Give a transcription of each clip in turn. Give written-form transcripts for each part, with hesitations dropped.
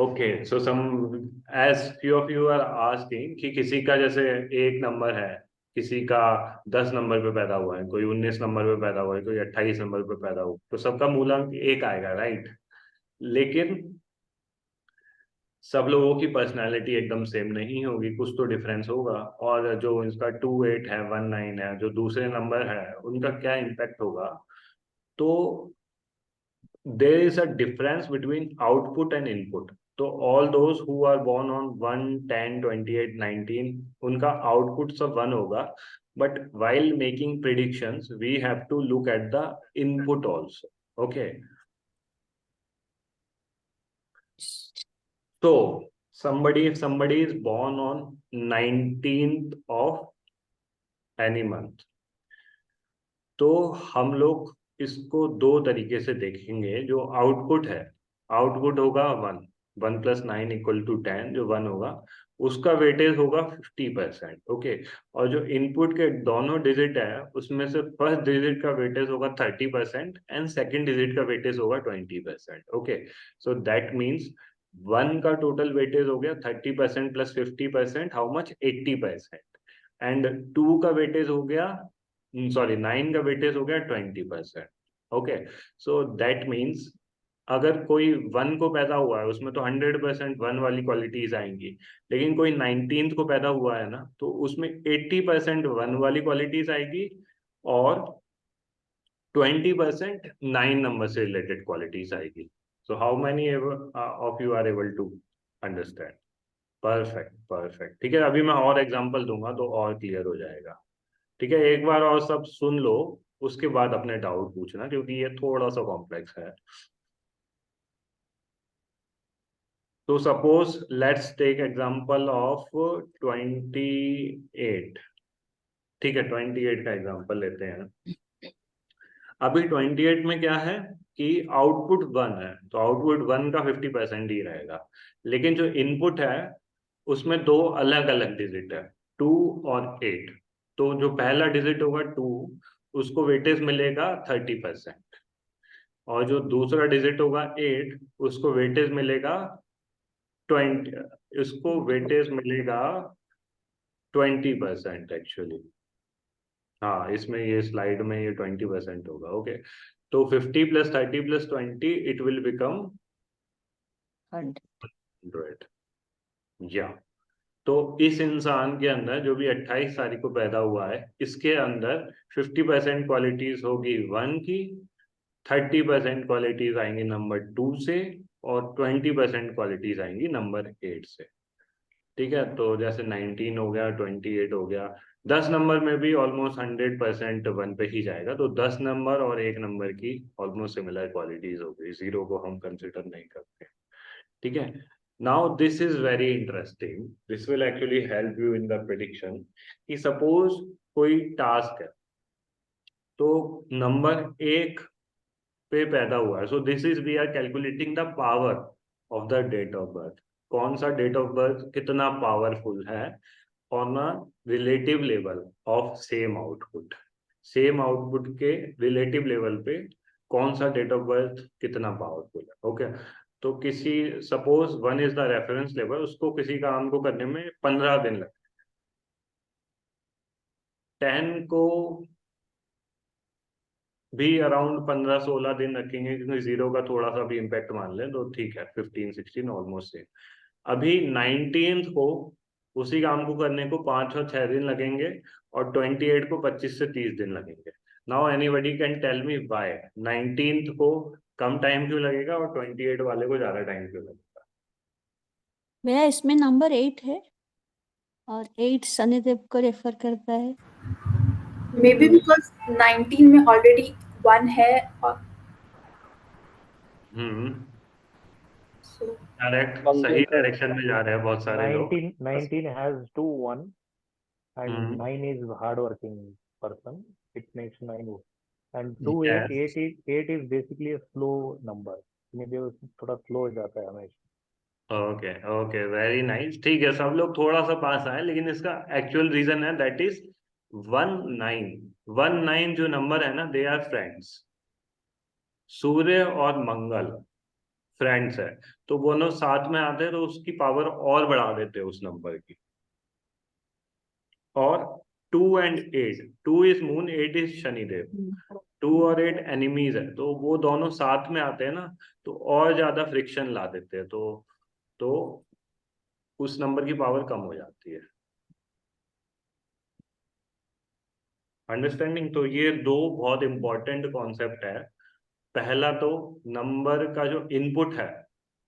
Okay so some as few of you are asking कि किसी का जैसे एक नंबर है, किसी का 10 नंबर पे पैदा हुआ है, कोई 19 नंबर पे पैदा हुआ है, कोई 28 नंबर पे पैदा हुआ, तो सबका मूलांक एक आएगा, राइट? लेकिन सब लोगों की पर्सनालिटी एकदम सेम नहीं होगी, कुछ तो डिफरेंस होगा। और जो इसका 28 है, 19 है, जो दूसरे नंबर है, उनका क्या इम्पैक्ट होगा? तो there is a difference between output and input. तो all those who are born on 1, 10, 28, 19, उनका output सब 1 होगा, but while making predictions we have to look at the input also. Okay, so somebody, if somebody is born on 19th of any month, तो हम लोग इसको दो तरीके से देखेंगे। जो आउटपुट है, आउटपुट होगा 1, 1 + 9 = 10, जो 1 होगा उसका वेटेज होगा 50%। ओके, और जो इनपुट के दोनों डिजिट है उसमें से फर्स्ट डिजिट का वेटेज होगा 30% एंड सेकेंड डिजिट का वेटेज होगा 20%। ओके, सो दैट मीन्स 1 का टोटल वेटेज हो गया 30% + 50%, हाउ मच? 80%। एंड 2 का वेटेज हो गया, सॉरी 9 का वेटेज हो गया 20%। ओके, सो दैट मीन्स अगर कोई 1 को पैदा हुआ है उसमें तो 100% 1 वाली क्वालिटीज आएंगी, लेकिन कोई 19th को पैदा हुआ है ना, तो उसमें 80% 1 वाली क्वालिटीज आएगी और 20% 9 नंबर से रिलेटेड क्वालिटीज आएगी। So how many of you are able to understand? Perfect, perfect. ठीक है, अभी मैं और एग्जांपल दूंगा तो और क्लियर हो जाएगा। ठीक है, एक बार और सब सुन लो, उसके बाद अपने डाउट पूछना, क्योंकि ये थोड़ा सा कॉम्प्लेक्स है। तो suppose let's take example of 28। ठीक है, 28 का एग्जांपल लेते हैं। अभी 28 में क्या है कि आउटपुट 1 है, तो आउटपुट 1 का 50% ही रहेगा। लेकिन जो इनपुट है उसमें दो अलग अलग डिजिट है, 2 और 8। तो जो पहला डिजिट होगा 2, उसको वेटेज मिलेगा 30%, और जो दूसरा डिजिट होगा 8, उसको वेटेज मिलेगा 20, इसको वेटेज मिलेगा 20% एक्चुअली। हाँ, इसमें ये स्लाइड में ये 20% होगा। ओके, तो 50 + 30 + 20 इट विल बिकम 100। या तो इस इंसान के अंदर जो भी 28 तारीख को पैदा हुआ है, इसके अंदर 50% क्वालिटीज होगी 1 की, 30% क्वालिटीज आएंगी नंबर 2 से, और 20% क्वालिटीज आएंगी नंबर 8 से। ठीक है, तो जैसे 19 हो गया, 28 हो गया, 10 नंबर में भी ऑलमोस्ट 100% 1 पे ही जाएगा, तो 10 नंबर और 1 नंबर की ऑलमोस्ट सिमिलर क्वालिटीज हो गई, जीरो को हम कंसिडर नहीं करते। ठीक है, now this is very interesting, this will actually help you in the prediction. कि सपोज कोई टास्क है, तो नंबर 1 पे पैदा हुआ है, so this is we are calculating the power of the date of birth. कौन सा डेट ऑफ बर्थ कितना पावरफुल है on a relative level of same output, same output के रिलेटिव लेवल पे कौन सा डेट ऑफ बर्थ कितना powerful है। ओके, तो किसी suppose 1 is the reference level, उसको किसी काम को करने में 15 दिन लगे, 10 को भी अराउंड 15-16 दिन रखेंगे, क्योंकि जीरो का थोड़ा सा भी इम्पैक्ट मान लें तो ठीक है, 15-16 ऑलमोस्ट सेम। अभी 19th को उसी काम को करने को 5 और 6 दिन लगेंगे, और 28 को 25 से 30 दिन लगेंगे। Now anybody can tell me why 19th को कम टाइम क्यों लगेगा और 28 वाले को ज्यादा टाइम क्यों लगेगा? भैया इसमें नंबर 8 है और 8 शनिदेव को रेफर करता है। मे बी बिकॉज 19 में ऑलरेडी 1 है और so, करेक्ट, Well, सही डायरेक्शन में जा रहे हैं बहुत सारे लोग। 19 has 2 1 and hmm, 9 is hardworking person. It makes 9 work. And 2 8 yes, 8 is basically a slow number. Maybe वो थोड़ा slow हो जाता है हमेशा. Okay, okay, very nice. ठीक है, सब लोग थोड़ा सा पास आए, लेकिन इसका एक्चुअल रीजन है दैट इज 19। 19 जो नंबर है ना, दे आर फ्रेंड्स, सूर्य और मंगल। फ्रेंड्स है, तो दोनों साथ में आते हैं तो उसकी पावर और बढ़ा देते हैं उस नंबर की। और 2 and 8, 2 is moon, 8 is Shanidev, 2 और 8 एनिमीज है, तो वो दोनों साथ में आते हैं ना, तो और ज्यादा फ्रिक्शन ला देते हैं, तो उस नंबर की पावर कम हो जाती है। अंडरस्टैंडिंग? तो ये दो बहुत इंपॉर्टेंट कॉन्सेप्ट है। पहला तो नंबर का जो इनपुट है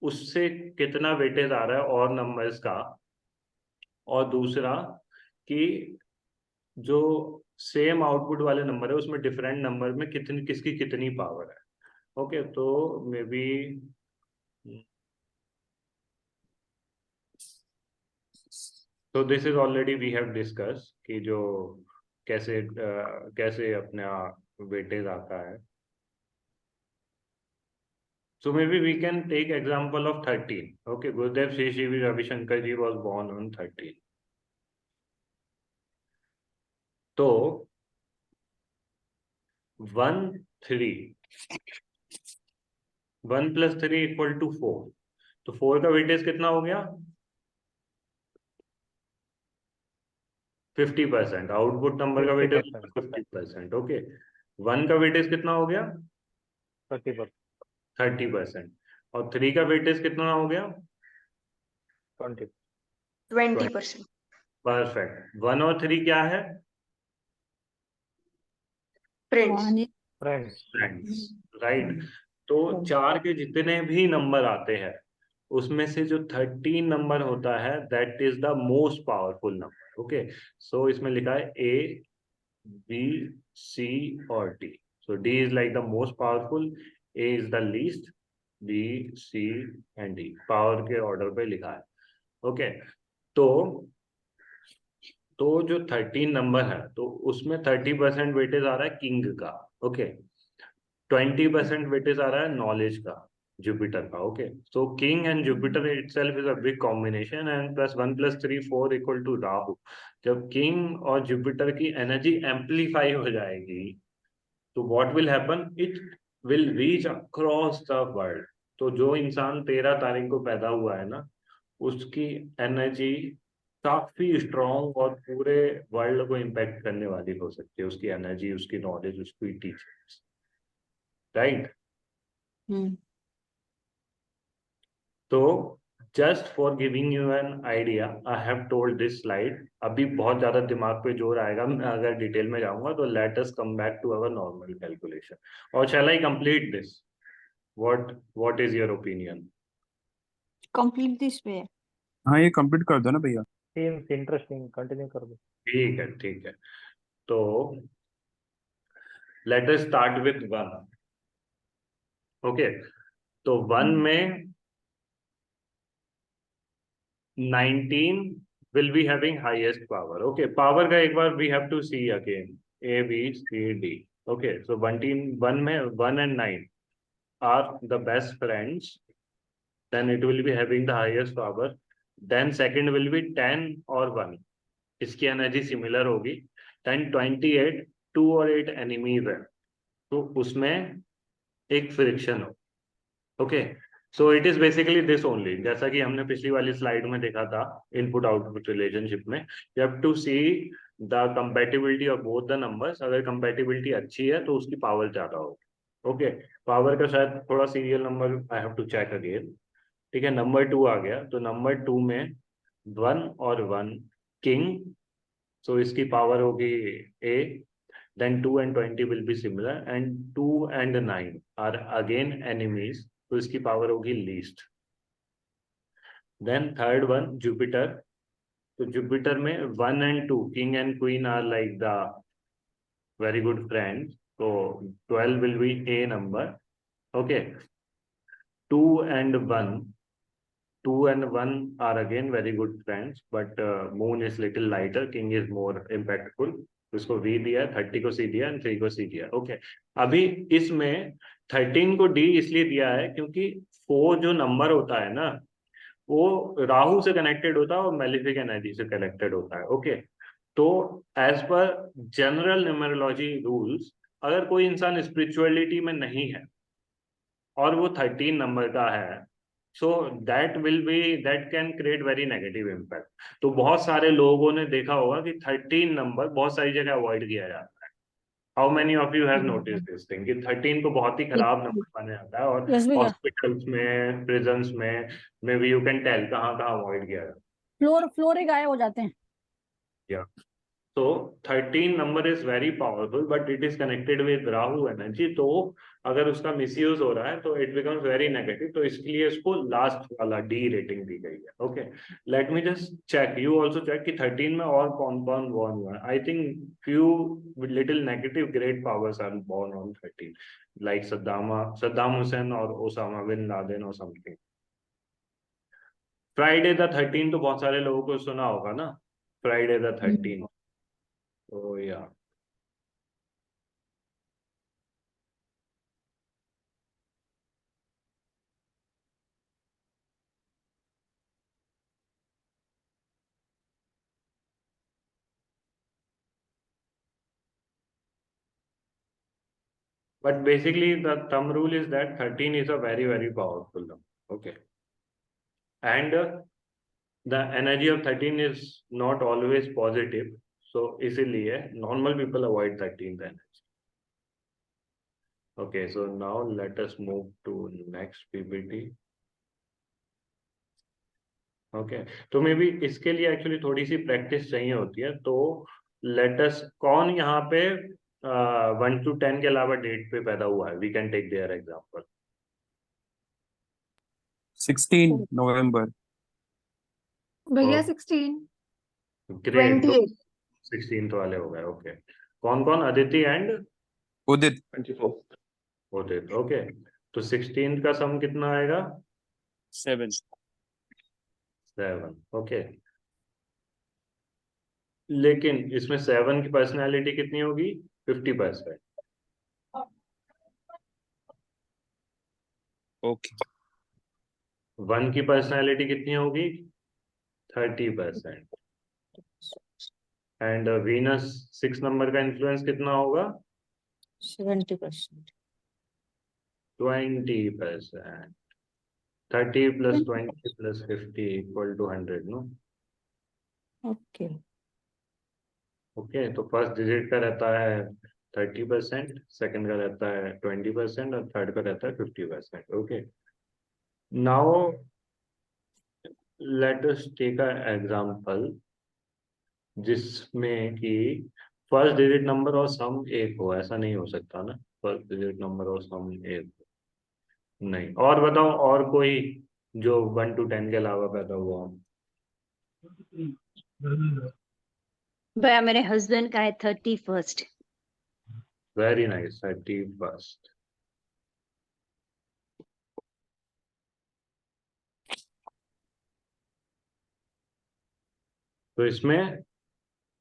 उससे कितना वेटेज आ रहा है और नंबर्स का, और दूसरा कि जो सेम आउटपुट वाले नंबर है उसमें डिफरेंट नंबर में कितनी किसकी कितनी पावर है। ओके, तो मे बी तो this is already we have discuss कि जो कैसे अपना वेटेज आता है। So maybe we can take example of 13. Okay, Gurudev Sri Sri Ravi Shankar ji was born on 13. तो 1 3 1 + 3 = 4, तो 4 का वेटेज कितना हो गया? 50%। आउटपुट नंबर का वेटेज 50%। ओके, 1 का वेटेज कितना हो गया? 30%, 30%। और 3 का वेटेज कितना हो गया? 20%, 20%. परफेक्ट। 1 और 3 क्या है? Friends. One is friends. Friends, right. तो 4 के जितने भी नंबर आते हैं उसमें से जो 13 नंबर होता है that is the most powerful number. Okay, so इसमें लिखा है A, B, C और D। So D is like the most powerful, A is the least, B, C and D power के ऑर्डर पे लिखा है। ओके, तो जो 13 नंबर है तो उसमें 30% वेटेज आ रहा है किंग का। ओके, 20% वेटेज आ रहा है नॉलेज का, जुपिटर का। Okay, so king and Jupiter itself is a big combination, and +1 + 3 4 = Rahu. जब किंग और जुपिटर की एनर्जी एम्पलीफाई हो जाएगी तो what will happen, it will reach across the world. तो जो इंसान 13 तारीख को पैदा हुआ है ना, उसकी एनर्जी काफी स्ट्रॉन्ग और पूरे वर्ल्ड को इम्पैक्ट करने वाली हो सकती है, उसकी एनर्जी, उसकी नॉलेज, उसकी टीचिंग्स, राइट। तो just for giving you an idea I have told this slide. अभी बहुत ज्यादा दिमाग पे जोर आएगा मैं अगर डिटेल में जाऊंगा, तो let us come back to our normal calculation. और shall I complete this? What is your opinion? complete this way. हाँ ये कंप्लीट कर दो ना भैया। Seems interesting, कंटिन्यू कर दो। ठीक है, ठीक है। तो let us start with 1। Okay, तो 1 में 19 will be having highest power. Okay, power का एक बार we have to see again, A, B, C, D. Okay, so 1 में 1 and 9 are the best friends, then it will be having the highest power. Then second will be 10 और 1, इसकी energy similar होगी। 10 28, 2 और 8 enemies है, तो उसमें एक friction हो। Okay, so it is basically this only, जैसा कि हमने पिछली वाली स्लाइड में देखा था इनपुट आउटपुट रिलेशनशिप में, you have to see the compatibility of both the numbers. अगर कंपैटिबिलिटी अच्छी है तो उसकी पावर ज्यादा होगी। ओके, पावर का शायद थोड़ा serial number I have to check again. ठीक है, नंबर 2 आ गया, तो नंबर 2 में 1 और 1 किंग, सो इसकी पावर होगी A। then 2 and 20 will be similar, and 2 and 9 are again enemies, तो इसकी पावर होगी least. Then third one Jupiter, तो जुपिटर में 1 and 2 king and queen are like the very good friends, तो 12 will be A number। Okay, 2 and 1 are again very good friends, but moon is little lighter, king is more impactful, इसको V दिया, 30 को C दिया, 3 को C दिया। Okay, अभी इसमें 13 को D इसलिए दिया है क्योंकि 4 जो नंबर होता है ना, वो राहु से कनेक्टेड होता है और मेलिफिक एनर्जी से कनेक्टेड होता है। ओके, तो as per general numerology rules, अगर कोई इंसान स्पिरिचुअलिटी में नहीं है और वो 13 नंबर का है, so that can create very negative impact. तो बहुत सारे लोगों ने देखा होगा कि 13 नंबर बहुत सारी जगह अवॉइड किया जाता है। How many of you have notice this thing कि 13 को बहुत ही खराब नंबर माना जाता है, और यस भैया, हॉस्पिटल्स में, प्रिजन्स में, may be you can tell कहाँ कहाँ अवॉइड किया जाता फ्लोर ही गायब हो जाते हैं। है। So 13 number is very powerful, but it is connected with Rahu energy. तो अगर उसका मिसयूज हो रहा है तो it becomes very negative. तो इसलिए इसको लास्ट वाला D रेटिंग दी गई है। Okay, let me just check. You also check कि 13 में और कौन कौन born हुआ है। I think few little negative great powers are born on 13, like Saddam Hussein और Osama bin Laden or something. Friday the 13 तो बहुत सारे लोगों को सुना होगा ना, Friday the 13. तो yeah. But basically, the thumb rule is that 13 is a very, very powerful number. Okay. And the energy of 13 is not always positive. So, easily, normal people avoid 13th energy. Okay, so now let us move to next PPT. Okay, तो may B इसके लिए actually थोड़ी सी practice चाहिए होती है। तो let अस, कौन यहाँ पे 1 to 10 के अलावा डेट पे पैदा हुआ है? We can take their example. 16 November. भैया Oh. 16 ग्रेट, 28 16th वाले हो गए। ओके, कौन कौन? Aditi and Udit 24 Udit. Okay, तो 16th का सम कितना आएगा? 7। 7। ओके, लेकिन इसमें 7 की पर्सनैलिटी कितनी होगी? 50%। ओके, 1 की पर्सनैलिटी कितनी होगी? 30%। एंड वीनस 6 नंबर का इन्फ्लुएंस कितना होगा? 70%। 20%। 30 plus 20 plus 50 equal to 100, no? Okay, okay, तो फर्स्ट डिजिट का रहता है 30%, सेकंड का रहता है 20% और थर्ड का रहता है 50%। Okay, now let us take a example जिसमें कि फर्स्ट डिजिट नंबर और सम एक हो। ऐसा नहीं हो सकता ना, फर्स्ट डिजिट नंबर और सम एक हो। नहीं, और बताओ, और कोई जो 1 to 10 के अलावा पैदा हुआ हो? भैया मेरे हस्बैंड का है 31st। Very nice, 31st। तो इसमें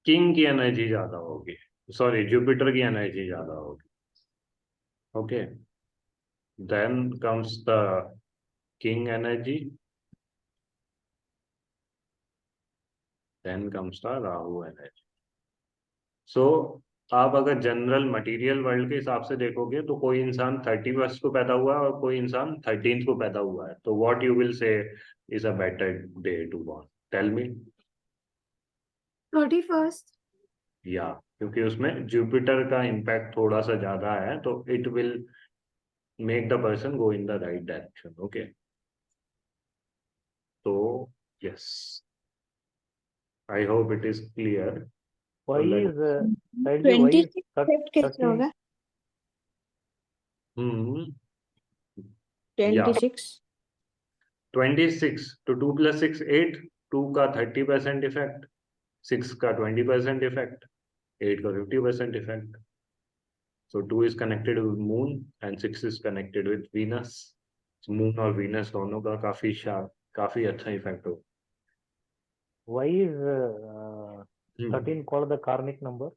किंग की एनर्जी ज्यादा होगी, सॉरी जुपिटर की एनर्जी ज्यादा होगी। Okay, then comes the king energy, then comes the Rahu energy. So आप अगर जनरल मटेरियल वर्ल्ड के हिसाब से देखोगे तो कोई इंसान 31st को पैदा हुआ है और कोई इंसान 13th को पैदा हुआ है, तो what you will say is a better day to born? Tell me. 31st या, क्योंकि उसमें जुपिटर का इम्पैक्ट थोड़ा सा ज्यादा है, तो it will make the person go in the right direction. Okay, so yes, I hope it is clear. Why So is Saidji, why is 26 कैसे 13? होगा? hmm 26 26 to 2 plus 6 8, 2 का 30% इफेक्ट, 6 का 20% इफेक्ट, 8 का 50% effect. So 2 is connected with moon and 6 is connected with Venus. So moon और Venus दोनों का काफी अच्छा इफेक्ट हो। Why is 13 called the karmic number?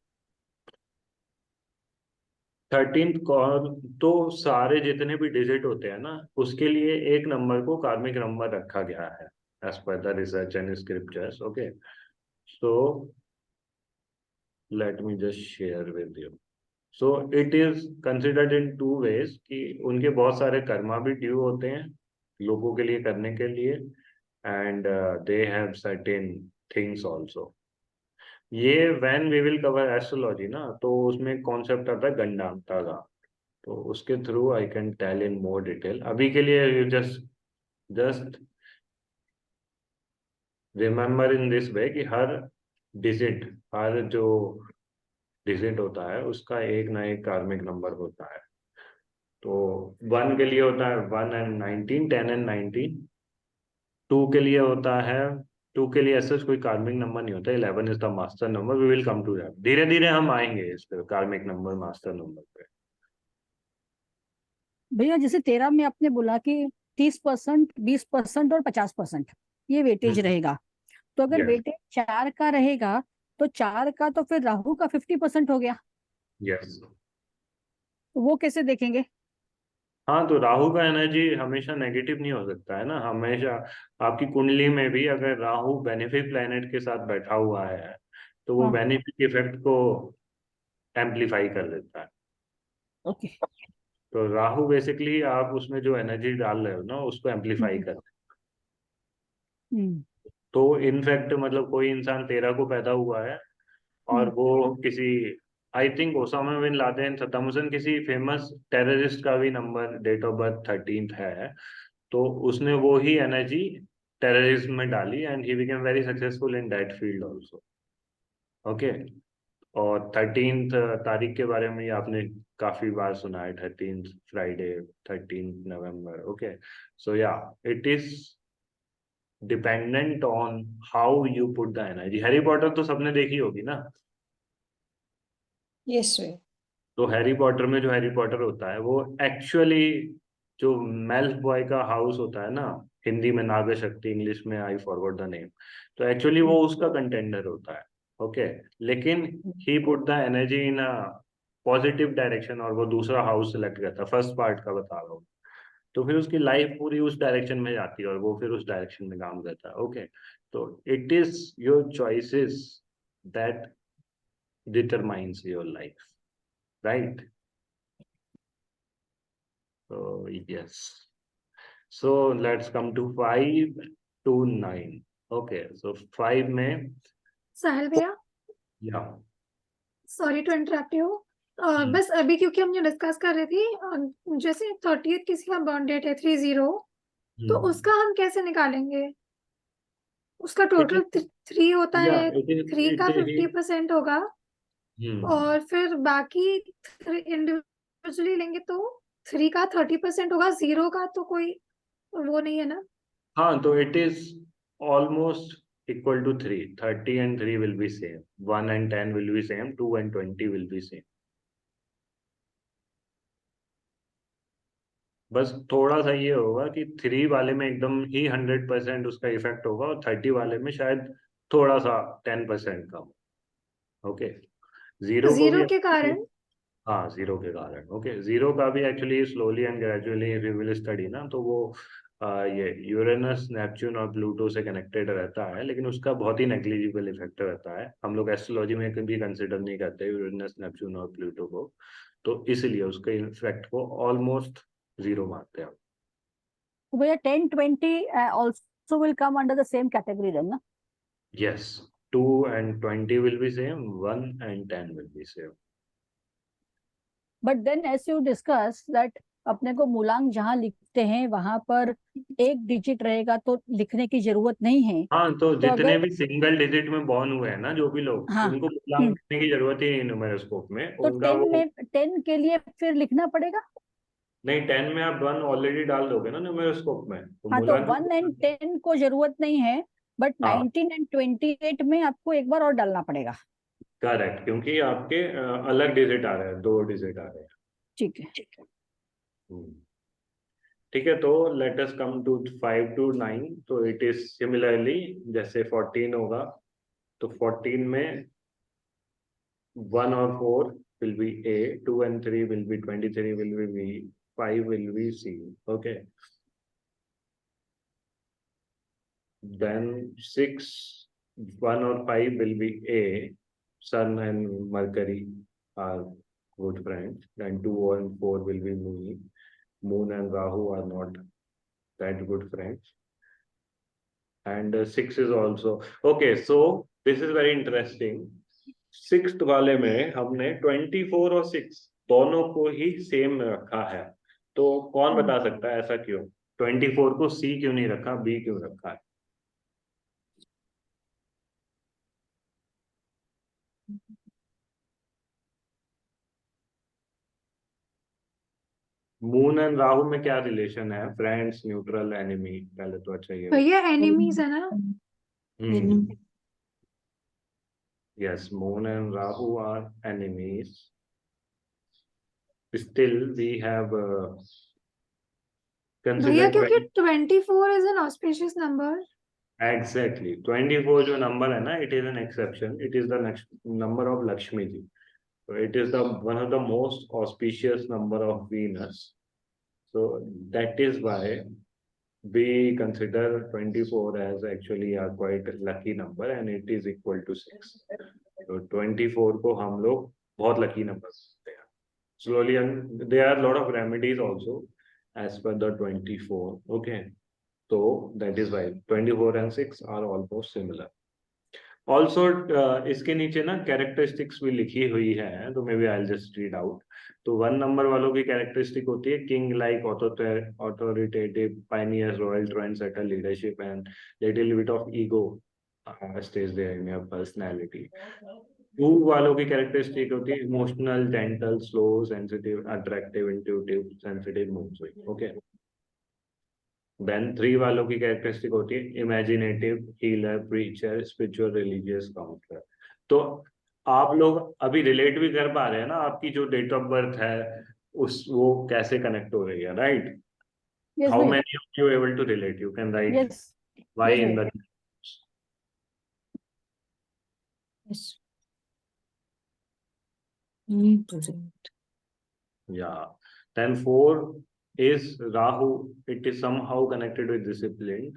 13th कौन? तो सारे जितने भी डिजिट होते हैं ना, उसके लिए एक नंबर को कार्मिक नंबर रखा गया है as per the research and scriptures. Okay, so let me just share with you. So it is considered in two ways कि उनके बहुत सारे कर्मा भी ड्यू होते हैं लोगों के लिए करने के लिए, and they have certain things also. ये when we will cover astrology ना, तो उसमें कॉन्सेप्ट आता है गंडांता का, तो उसके through I can tell in more detail. अभी के लिए you just remember in this way कि हर जो डिजिट होता है उसका एक ना एक कार्मिक नंबर होता है। तो 1 के लिए होता है 1 and 19, 10 and 19। 2 के लिए होता है, 2 के लिए ऐसा कोई कार्मिक नंबर नहीं होता, 11 is the master number. We will come to that, धीरे धीरे हम आएंगे इस पे, कार्मिक नंबर मास्टर नंबर पे। भैया जैसे 13 में आपने बोला कि 30%, 20% और 50% ये वेटेज रहेगा, तो अगर यस वेटेज 4 का रहेगा तो 4 का तो फिर राहु का 50% हो गया, यस। तो वो कैसे देखेंगे? हाँ, तो राहु का एनर्जी हमेशा नेगेटिव नहीं हो सकता है ना। हमेशा आपकी कुंडली में भी अगर राहु बेनिफिक प्लेनेट के साथ बैठा हुआ है तो वो हाँ। बेनिफिक इफेक्ट को एम्पलीफाई कर देता है। ओके। तो राहु बेसिकली आप उसमें जो एनर्जी डाल रहे हो ना उसको एम्पलीफाई कर। हम्म। तो इनफैक्ट मतलब कोई इंसान 13 को पैदा हुआ है और वो किसी, I think Osama bin Laden, Saddam Hussein, किसी फेमस टेररिस्ट का भी नंबर डेट ऑफ बर्थ 13 है, तो उसने वो ही एनर्जी टेररिज्म में डाली and he became very successful in that field also. Okay. और 13th तारीख के बारे में आपने काफी बार सुना है, 13th फ्राइडे, 13th नवंबर। ओके, सो या it is dependent on how you put the energy. Harry Potter तो सबने देखी होगी ना। Yes sir. तो हैरी पॉटर में जो हैरी पॉटर होता है वो एक्चुअली जो मेल्फ बॉय का हाउस होता है ना, हिंदी में नाग शक्ति, इंग्लिश में आई फॉरगॉट द नेम, तो एक्चुअली वो उसका कंटेंडर होता है। ओके, लेकिन he put the energy in a positive direction और वो दूसरा हाउस सेलेक्ट करता है, फर्स्ट पार्ट का बता रहा हूँ। तो फिर उसकी लाइफ पूरी उस डायरेक्शन में जाती है और वो फिर उस डायरेक्शन में काम करता है। ओके, तो it is your choices that determines your life, right? So yes, so let's come to 5 to 9. Okay, so 5 में, साहिल भैया, या सॉरी टू इंटरप्ट यू। बस अभी क्योंकि हम ये डिस्कस कर रहे थे, जैसे 30th किसी का बर्थ डेट है 30, तो उसका हम कैसे निकालेंगे? उसका टोटल 3 होता या है, इट 3 का इज 50% होगा, और फिर बाकी इंडिविजुअली लेंगे तो 3 का 30% होगा, 0 का तो कोई वो नहीं है ना। हाँ, तो it is almost equal to 3, 30 and 3 will be same, 1 and 10 will be same, 2 and 20 will be same। बस थोड़ा सा ये होगा कि 3 वाले में एकदम ही 100% उसका इफेक्ट होगा और 30 वाले में शायद थोड़ा सा 10% कम। ओके, 0 को भी, 0 के कारण हाँ 0 के कारण। ओके, 0 का भी actually slowly and gradually we will study ना, तो वो ये यूरेनस, नेपच्यून और प्लूटो से कनेक्टेड रहता है, लेकिन उसका बहुत ही नेग्लिजिबल इफेक्ट रहता है। हम लोग एस्ट्रोलॉजी में कभी कंसिडर नहीं करते यूरेनस, नेपच्यून और प्लूटो को, तो इसलिए उसके इफेक्ट को ऑलमोस्ट 0 मानते हैं। भैया 10, 20 also will come under the same category then, ना? Yes, 2 and 20 will be same, 1 and 10 will be same. But then as you discuss that अपने को मूलांक जहाँ लिखते हैं वहां पर एक डिजिट रहेगा तो लिखने की जरूरत नहीं है। हाँ, तो तो जितने अगर भी सिंगल डिजिट में बॉर्न हुए हैं ना जो भी लोग, हाँ, उनको मूलांक लिखने की जरूरत ही नहीं न्यूमेरोस्कोप में, तो उनका 10 वो, में 10 के लिए फिर लिखना पड़ेगा। नहीं 10 में आप 1 ऑलरेडी डाल दोगे ना न्यूमेरोस्कोप में, तो हाँ, तो मूलांक 1 and 10 को जरूरत नहीं है, बट हाँ 19 and 28 में आपको एक बार और डालना पड़ेगा। करेक्ट, क्योंकि आपके अलग डिजिट आ रहे हैं, 2 डिजिट आ रहे हैं। ठीक है। हम्म, ठीक है, तो let us come to 5 to 9। तो इट इज सिमिलरली, जैसे 14 होगा तो 14 में 1 और 4 will be A, 2 and 3 will be 23 will be B, 5 will be C। Okay, then 6, 1 or 5 will be A, Sun and Mercury are good friends. Then 2 and 4 will be Moon. Moon and Rahu are not that good friends. And 6 is also okay. So this is very interesting. 6th वाले में हमने 24 और 6 दोनों को ही same रखा है. तो कौन बता सकता है ऐसा क्यों? 24 को C क्यों नहीं रखा, B क्यों रखा है? मून एंड राहु में क्या रिलेशन है? Friends, neutral, enemy? पहले तो अच्छा ये. भैया एनिमीज है ना? Yes, Moon and Rahu are enemies. Still, we have भैया considered क्योंकि 24 is an auspicious number. exactly 24 जो number है ना, it is an exception. It is the next number of Lakshmi ji. So it is the one of the most auspicious number of Venus. So that is why we consider 24 as actually a quite lucky number, and it is equal to 6. So 24 को हम लोग बहुत lucky number बोलते हैं. Slowly, and there are a lot of remedies also as per the 24. Okay, so that is why 24 and 6 are almost similar. Also, इसके नीचे ना characteristics भी लिखी हुई है, तो maybe I'll just read out. तो 1 number वालों की characteristic होती है king like, authoritative, pioneers, royal, trendsetter, leadership, and little bit of ego stays there in your personality. 2 वालों की characteristic होती है emotional, gentle, slow, sensitive, attractive, intuitive, sensitive, mood swing. Okay. Then 3 वालों की कैरेक्टरिस्टिक होती है imaginative, healer, preacher, spiritual, religious, counsellor. तो आप लोग अभी रिलेट भी कर पा रहे हैं ना, आपकी जो डेट ऑफ बर्थ है उस वो कैसे कनेक्ट हो रही है, right? Yes, how bhai. Many of you able to relate? You can right Yes. Why Yes, in bhai. The Yes. yeah. Then 4 is Rahu. It is somehow connected with discipline.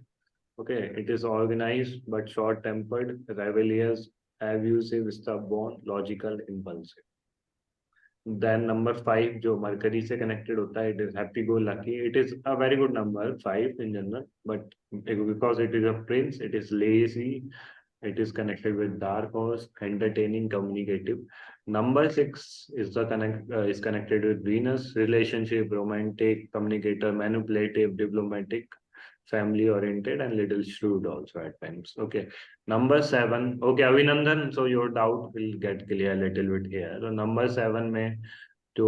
Okay, it is organized but short-tempered, rebellious, abusive, stubborn, logical, impulsive. Then number 5 जो Mercury से connected होता है, it is happy-go-lucky. It is a very good number, 5 in general, but because it is a prince, it is lazy. It is connected with dark horse, entertaining, communicative. Number 6 is is connected with Venus, relationship, romantic, communicator, manipulative, diplomatic, family oriented, and little shrewd also at times. Okay. Number 7. Okay, Avinandan. So your doubt will get clear a little bit here. So number 7 में तो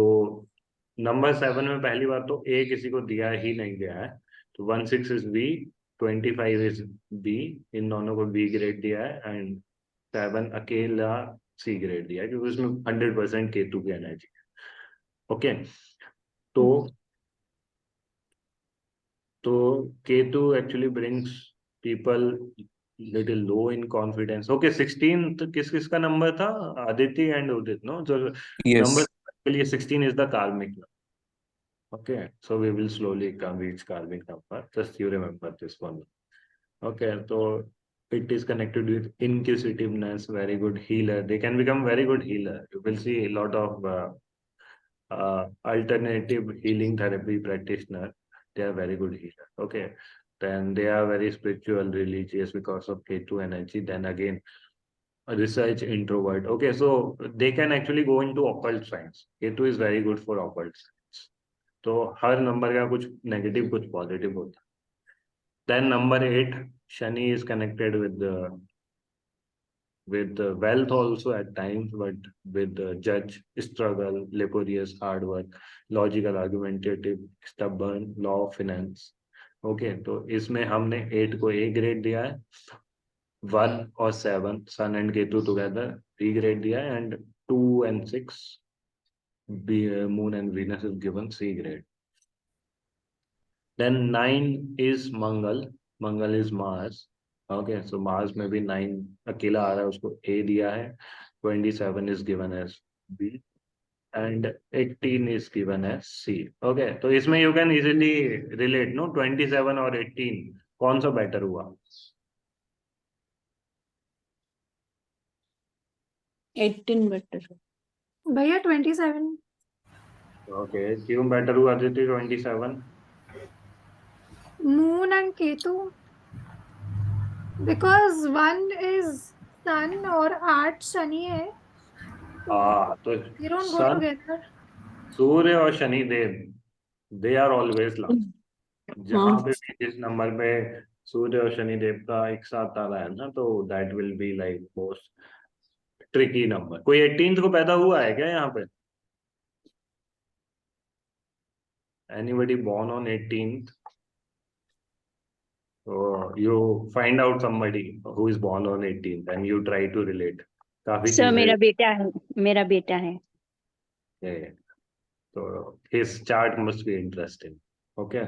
number 7 में पहली बार तो A किसी को दिया ही नहीं गया है. तो 16 is B, 25 is B. इन दोनों को B ग्रेड दिया है, एंड 7 अकेला C ग्रेड दिया है क्योंकि उसमें 100% केतु की एनर्जी है. ओके, तो Ketu actually brings people little low in confidence. Okay, 16 किस किस का नंबर था? Aditya and Udit, no? जो Yes. नंबर के लिए 16 is the karmic. Okay, so we will slowly reach karmic number. Just you remember this one. Okay, so it is connected with inquisitiveness, very good healer. They can become very good healer. You will see a lot of alternative healing therapy practitioner. They are very good healer. Okay, then they are very spiritual, religious because of Ketu energy. Then again, a research introvert. Okay, so they can actually go into occult science. Ketu is very good for occult science. तो हर number का कुछ negative कुछ positive होता है. Then number 8, Shani is connected with wealth also at times, but with judge, struggle, laborious, hard work, logical, argumentative, stubborn, law of finance. Okay, तो इसमें हमने 8 को A ग्रेड दिया है, 1 और 7 sun and Ketu together B grade दिया है, and 2 and 6 Moon and Venus is given C grade. Then 9 is Mangal. Mangal is Mars. Okay, so Mars में भी 9 अकेला आ रहा है, उसको A दिया है. 27 is given as B and 18 is given as C. Okay, तो इसमें you can easily relate, no? 27 और 18 कौन सा बेटर हुआ? 18 better. भैया 27. ओके, क्यों बेटर हुआ Aditya 27? Moon and Ketu. Because one is Sun और 8 शनि है. हाँ, तो They don't go sun, together. सूर्य और Shani Dev, they are always last. जहां पे भी जिस नंबर पे सूर्य और शनि देव का एक साथ आ रहा है ना, तो that will be like most tricky number. कोई 18th को पैदा हुआ है क्या यहाँ पे? Anybody born on 18th? So you find out somebody who is born on 18th and you try to relate. काफी सर चीजें मेरा बेटा है, मेरा बेटा है. हैं। तो his chart must be interesting. Okay.